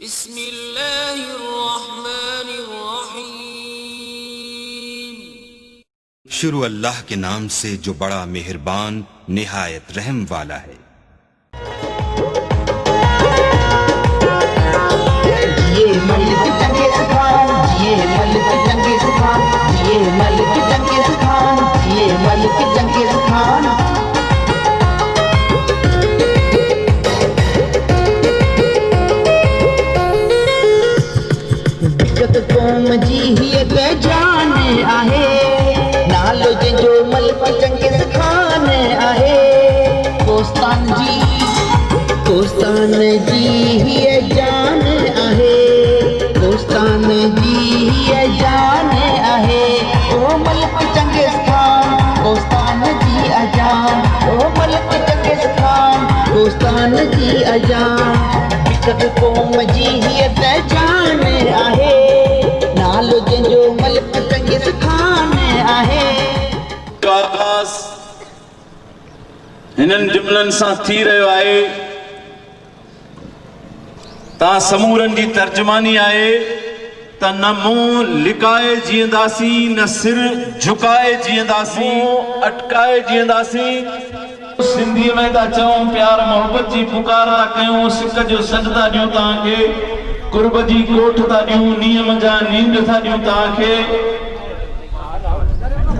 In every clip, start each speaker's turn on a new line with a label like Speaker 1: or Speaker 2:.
Speaker 1: शुरू अल्लाह के नाम से जो बड़ा मेहरबान निहायत रहम वाला है।
Speaker 2: ये मलिक चंगेज़ खान, ये मलिक चंगेज़ खान, ये मलिक चंगेज़ खान, ये मलिक चंगेज़ खान। बिकत क़ौम जी हीअ पहचान आहे, नालो जंहिंजो मलिक चंगेज़ खान आहे। कोस्तान जी हीअ जान आहे, कोस्तान जी हीअ जान आहे। ओ मलिक चंगेज़ खान, कोस्तान जी अजान, ओ मलिक चंगेज़ खान, कोस्तान जी अजान। बिकत क़ौम जी हीअ पहचान आहे, नालो जंहिंजो मलिक चंगेज़ खान आहे।
Speaker 3: हिननि जुमलनि सां थी रहियो आहे ता समूरनि जी तर्जुमानी आहे त न मुंहुं लिकाए जीअंदासीं, न सिर झुकाए जीअंदासीं, अटकाए जीअंदासीं। सिंधीअ में था चऊं, प्यार मोहब्बत जी पुकार था कयूं, सिक जो सॾु था ॾियूं तव्हांखे, कुर्ब जी कोठ था ॾियूं, नियम जा नींड था ॾियूं तव्हांखे।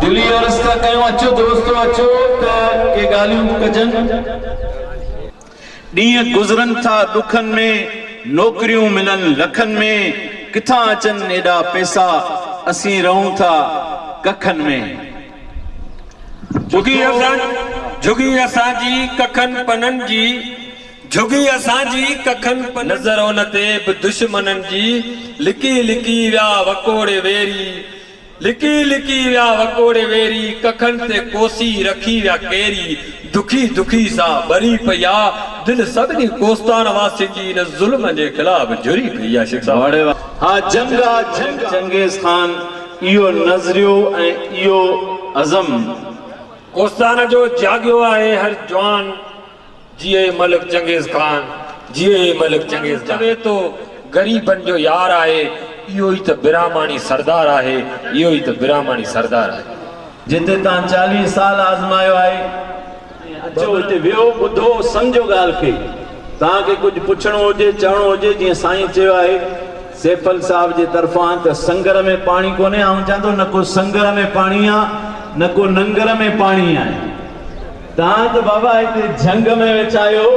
Speaker 3: दिली अर्ज़ था कयूं, अचो दोस्तो अचो त के ॻाल्हियूं कजनि। ॾींहं गुज़रनि था ॾुखनि में, नौकरियूं मिलनि लखनि में, किथां अचनि एॾा पैसा, असीं रहूं था कखनि में।
Speaker 4: झुगी असांजी कखनि पननि जी, झुगी असांजी कखनि पन। नज़र उन ते बि दुश्मननि जी, लिकी लिकी विया वकोड़े वेरी, लिकी लिकी विया वकोड़े वेरी, कखनि ते कोसी रखी विया केरी। दुखी दुखी सां भरी पई आ दिल सभिनी कोस्तान वासी जी, इन ज़ुल्म जे ख़िलाफ़ जुरी पई आ। शिक्षा
Speaker 3: हा जंग आ जंग चंगेज़ खान, इहो नज़रियो ऐं इहो अज़म
Speaker 4: कोस्तान जो जाॻियो आहे हर जवान। जिए मलिक चंगेज़ खान, जिए मलिक चंगेज़ खान। चवे तो ग़रीबनि जो यार आहे, इहो ई त बिरामानी सरदार आहे, इहो ई त बिरामानी सरदार आहे।
Speaker 3: जिते तव्हां 40 साल आज़मायो आहे, अचो हिते वियो, ॿुधो, सम्झो ॻाल्हि खे। तव्हांखे कुझु पुछणो हुजे, चवणो हुजे, जीअं साईं चयो आहे सैफल साहब जे तरफ़ां त संगर में पाणी कोन्हे। ऐं चवंदो न को संगर में पाणी आहे, न को नंगर में पाणी आहे। तव्हां त बाबा हिते झंग में वेठा आहियो,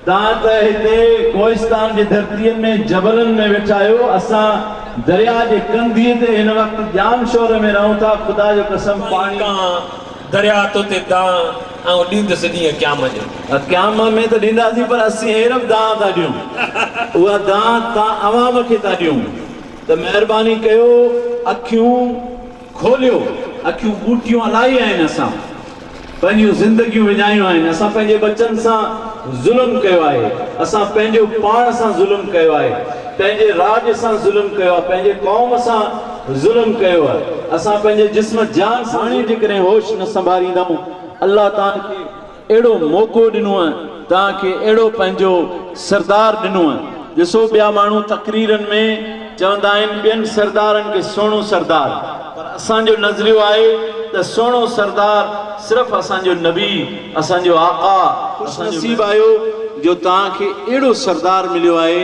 Speaker 3: तव्हां त हिते कोहिस्तान जी धरतीअ में जबलनि में वेठा आहियो। असां दरिया जे कंधीअ ते हिन वक़्तु जाम शोर में रहूं था। ख़ुदा जो कसम, पाणी
Speaker 4: दरिया तो ते दां ऐं ॾींदसि ॾींहं क़याम जो।
Speaker 3: क़याम में त ॾींदासीं, पर असीं हेरब दां था ॾियूं। उहा दां तव्हां अवाम खे था ॾियूं। त महिरबानी कयो, अखियूं खोलियो। अखियूं ॿूटियूं इलाही आहिनि, असां पंहिंजियूं ज़िंदगियूं विञायूं आहिनि। असां पंहिंजे बचनि सां ज़ुल्म कयो आहे, असां पंहिंजो पाण सां ज़ुल्म कयो आहे, पंहिंजे राज सां ज़ुल्म कयो आहे, पंहिंजे क़ौम सां ज़ुल्म कयो आहे। असां पंहिंजे जिस्म जान साणी जे करे होश न संभालींदाऊं। अल्लाह तव्हांखे अहिड़ो मौक़ो ॾिनो आहे, तव्हांखे अहिड़ो पंहिंजो सरदार ॾिनो आहे। ॾिसो, ॿिया माण्हू तक़रीरनि में चवंदा आहिनि ॿियनि सरदारनि खे सुहिणो सरदार, पर असांजो नज़रियो आहे त सुहिणो सरदार सिर्फ़ु असांजो नबी, असांजो आका। ख़ुशनसीब आहियो जो तव्हांखे अहिड़ो सरदार मिलियो आहे।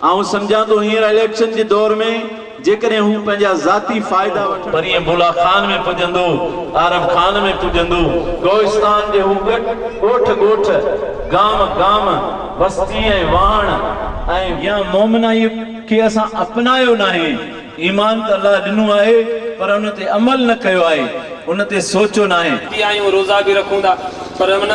Speaker 3: ऐं सम्झां थो हींअर इलेक्शन जे दौर में जेकॾहिं हू पंहिंजा ज़ाती फ़ाइदा वठनि, परीअं बुला खान में पुॼंदो, आरब खान में पुॼंदो, कोहिस्तान जे हू ॻोठ ॻोठ, गाम गाम, बस्ती ऐं वाण ऐं या मोमिनाई खे असां अपनायो न आहे। ईमान त अल्लाह ॾिनो आहे, पर उन ते अमल न कयो आहे, उन ते सोचो न आहे।
Speaker 4: आहियूं रोज़ा बि रखूं था, पर मन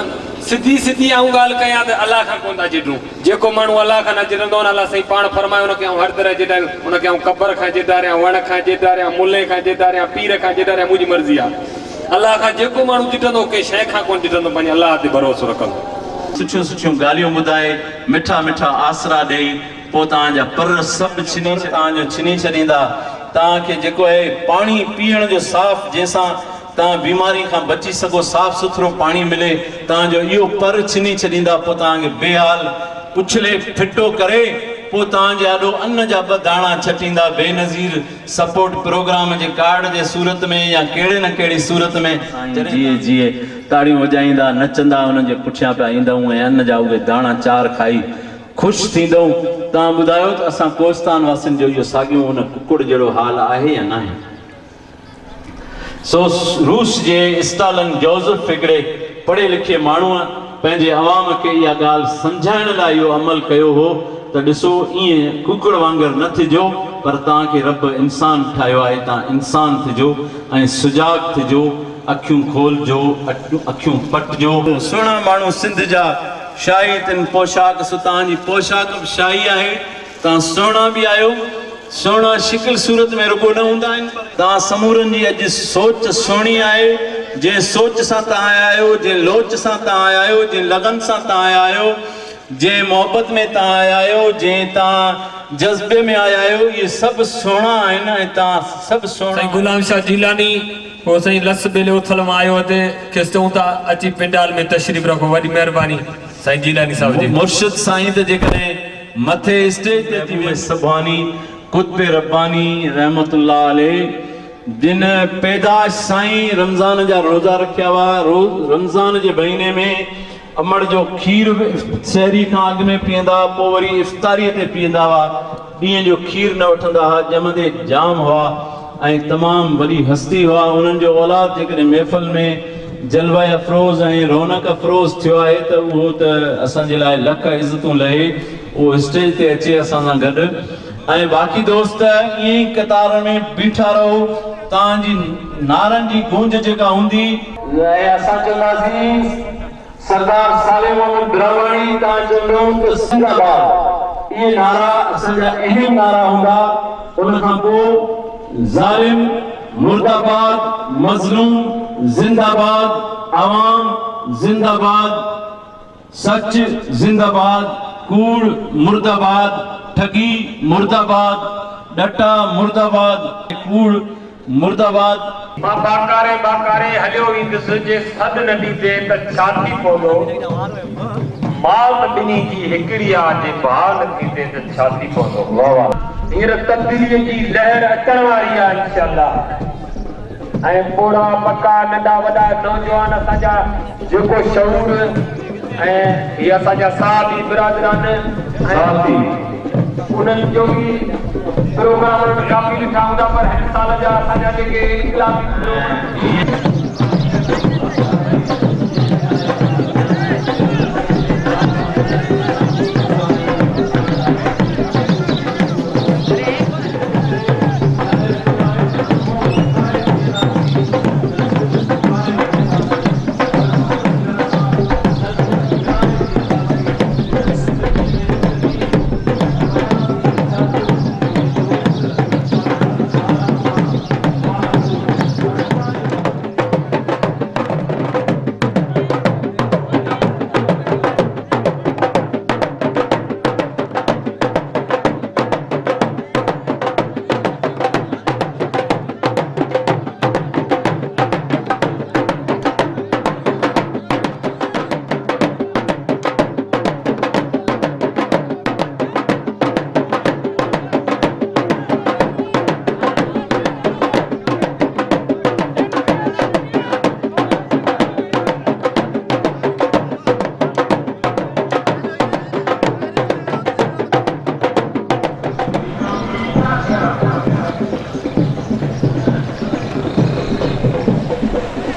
Speaker 4: सिधी सिधी आऊं ॻाल्हि कयां त अलाह खां कोन था जिडूं। जेको माण्हू अलाह खां न जिरंदो न, अलाह साईं पाण फरमायो उनखे आऊं हर तरह जिडारियां, उनखे आऊं क़बर खां जिडारियां, वण खां जिडारियां, मुले खां जिडारियां, पीर खां जिडारियां। मुंहिंजी मर्ज़ी आहे। अलाह खां जेको माण्हू जिडंदो, के शइ खां कोन जिडंदो, पंहिंजे अलाह ते भरोसो रखंदो।
Speaker 3: सुठियूं सुठियूं ॻाल्हियूं ॿुधाए, मिठा मिठा आसरा ॾेई, पोइ तव्हांजा पर सभु तव्हांजो छिनी छॾींदा। तव्हांखे जेको आहे पाणी पीअण जो साफ़, जंहिंसां तव्हां बीमारी खां बची सघो, साफ़ सुथरो पाणी मिले, तव्हांजो इहो पर छिनी छॾींदा। पोइ तव्हांखे बेहाल उछले फिटो करे पोइ तव्हांजे ॾाढो अन्न जा ॿ दाणा छटींदा बेनज़ीर सपोर्ट प्रोग्राम जे कार्ड जे सूरत में या कहिड़े न कहिड़ी सूरत में जीअं जीअं ताड़ियूं वॼाईंदा नचंदा उन्हनि जे पुठियां पिया ईंदऊं ऐं अन्न जा उहे दाणा चार खाई ख़ुशि थींदऊं। तव्हां ॿुधायो त असां कोस्तान वासियुनि जो इहो साॻियो उन कुकुड़ जहिड़ो हाल आहे या न आहे? सो रूस जे स्टालिन जोसेफ हिकिड़े पढ़े लिखे माण्हूअ पंहिंजे अवाम खे इहा ॻाल्हि सम्झाइण लाइ इहो अमल कयो हो त ॾिसो ईअं कुकड़ वांगुरु न थिजो पर तव्हांखे रब इंसान ठाहियो आहे, तव्हां इंसान थिजो ऐं सुजाग थिजो, अखियूं खोलजो, अखियूं पटिजो। सुहिणा माण्हू सिंध जा शाही तिन पोशाक सो तव्हांजी पोशाक बि शाही आहे, तव्हां सुहिणा बि आहियो, सुहिणा शिकिल सूरत में रुगो न हूंदा आहिनि, तव्हां समूरनि जी अॼु सोच सुहिणी आहे। जंहिं सोच सां तव्हां आया आहियो, जंहिं लोच सां तव्हां आया आहियो, जंहिं लगन सां तव्हां आया आहियो, जंहिं मोहबत में तव्हां आया आहियो, जंहिं तव्हां जज़्बे में आया आहियो, इहे सभु सुहिणा आहिनि ऐं तव्हां सभु सुहिणा।
Speaker 4: गुलाम शाह जीलानी वो सही लस बेले उथल में आयो ते किस्तों ता अची पिंडाल में तशरीफ रखो, वडी मेहरबानी साईं जीलानी साहब जी। मुर्शिद साईं ते जेकॾहिं मथे स्टेज ते थी वे सभानी कुतबे रब्बानी रहमतुल्लाह अलैह जिन पैदाश साईं रमज़ान जा रोज़ा रखिया हुआ, रमज़ान जे महीने में अमड़ जो खीर शहरी खां अॻु में पीअंदा, पोइ वरी इफ़्तारीअ ते पीअंदा हुआ, ॾींहं जो खीर न वठंदा हुआ, ॼमंदे जाम हुआ ऐं तमामु वॾी हस्ती हुआ। उन्हनि जो औलाद जेकॾहिं महफ़िल में जलवा अफ़रोज़ ऐं रौनक अफ़रोज़ थियो आहे त उहो त असांजे लाइ लख इज़तूं लहे, उहो स्टेज ते अचे असां सां गॾु। ऐं बाक़ी दोस्त ईअं ई कतार में बीठा रहो, तव्हांजी नारनि जी गूंज जेका हूंदी ऐं असां चवंदासीं सरदार सालिम अहमद ब्रह्मणी, तव्हां चवंदो त जिंदाबाद, इहे नारा असांजा अहम नारा हूंदा। उन खां पोइ ज़ालिम मुर्दाबाद, मज़लूम जिंदाबाद, अवाम जिंदाबाद, सच जिंदाबाद, कूड़ मुर्दाबाद, ठगी मुर्दाबाद, डटा मुर्दाबाद, कूड़ मुर्दाबाद।
Speaker 5: मां बाकारे हलियो ईंदुसि जे सद न ॾींदे त छाती पवंदो, माल ॿिन्ही जी हिकिड़ी आहे जे भाउ न थींदे त छाती पवंदो। वाह वाह, हींअर तब्दीलीअ जी लहर अचण वारी आहे इंशाअल्लाह। ऐं पोड़ा पका नंढा वॾा नौजवान असांजा जेको शऊर ऐं हीअ असांजा साथी बिरादरान ऐं उन्हनि जो बि प्रोग्राम काफ़ी ॾिठा हूंदा, पर हिन साल जा असांजा जेके इन्क़िलाबी